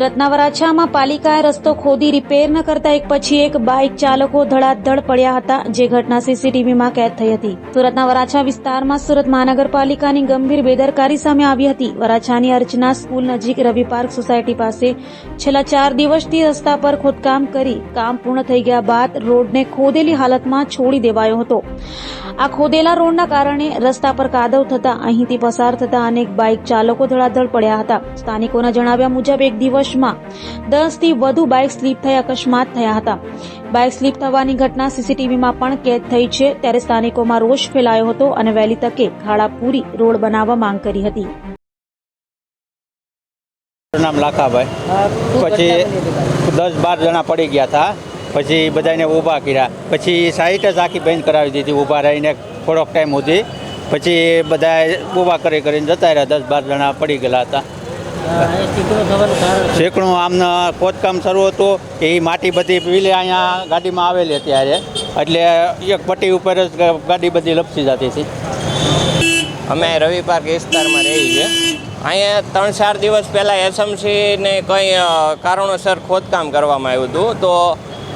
સુરતના વરાછામાં પાલિકાએ રસ્તો ખોદી રિપેર ન કરતા એક પછી એક બાઇક ચાલકો ધડાધડ પડ્યા હતા, જે ઘટના સીસીટીવીમાં કેદ થઈ હતી. સુરતના વરાછા વિસ્તારમાં સુરત મહાનગરપાલિકાની ગંભીર બેદરકારી સામે આવી હતી. વરાછાની અર્ચના સ્કૂલ નજીક રવિ પાર્ક સોસાયટી પાસે છેલ્લા 4 દિવસથી રસ્તા પર ખોદકામ કરી કામ પૂર્ણ થઈ ગયા બાદ રોડને ખોદેલી હાલતમાં છોડી દેવાયો હતો. આ ખોદેલા રોડના કારણે રસ્તા પર કાદવ થતા અહીંથી પસાર થતા અનેક બાઇક ચાલકો ધડાધડ પડ્યા હતા. સ્થાનિકોના જણાવ્યા મુજબ એક દિવસમાં 10 થી વધુ બાઇક સ્લીપ થઈ અકસ્માત થયા હતા. બાઇક સ્લીપ થવાની ઘટના સીસીટીવીમાં પણ કેદ થઈ છે. ત્યારે સ્થાનિકોમાં રોષ ફેલાયો હતો અને વહેલી તકે ખાડા પૂરી રોડ બનાવવા માંગ કરી હતી. નામ લાખાભાઈ. પછી 10-12 જણા પડી ગયા હતા. પછી બધાને ઊભા કર્યા. પછી સાઈડ જ આખી બંધ કરાવી દીધી ઊભા રહીને થોડોક ટાઈમ સુધી. પછી બધા ઊભા કરીને જતા રહ્યા. 10-12 જણા પડી ગયેલા હતા. શેકણું આમના ખોદકામ શરૂ હતું. એ માટી બધી પીલે અહીંયા ગાડીમાં આવેલી અત્યારે, એટલે એક પટ્ટી ઉપર જ ગાડી બધી લપસી જતી હતી. અમે રવિ પાર્ક વિસ્તારમાં રહીએ છીએ. અહીંયા 3-4 દિવસ પહેલાં એસએમસીને કંઈ કારણોસર ખોદકામ કરવામાં આવ્યું હતું, તો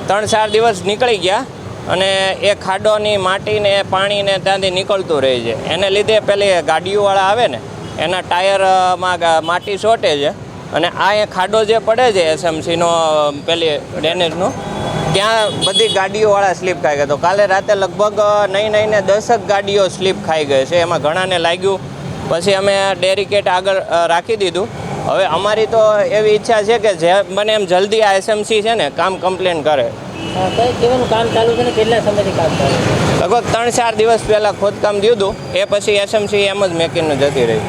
3-4 દિવસ નીકળી ગયા અને એ ખાડોની માટીને પાણીને ત્યાંથી નીકળતું રહે છે. એને લીધે પેલી ગાડીઓવાળા આવે ને એના ટાયરમાં માટી ચોંટે છે અને આ એ ખાડો જે પડે છે એસએમસીનો પેલી ડ્રેનેજનો, ત્યાં બધી ગાડીઓવાળા સ્લીપ ખાઈ ગયા. તો કાલે રાતે લગભગ નહીં 10 ગાડીઓ સ્લીપ ખાઈ ગઈ છે. એમાં ઘણાને લાગ્યું. પછી અમે ડેરિકેટ આગળ રાખી દીધું. હવે અમારી તો એવી ઈચ્છા છે કે જે બને એમ જલ્દી આ એસએમસી છે ને કામ કમ્પ્લેન કરે. કેવાનું કામ ચાલુ છે ને કેટલા સમયથી કામ ચાલુ? લગભગ 3-4 દિવસ પહેલાં ખોદકામ થયું હતું. એ પછી એસએમસી એમ જ મેકીને જતી રહી.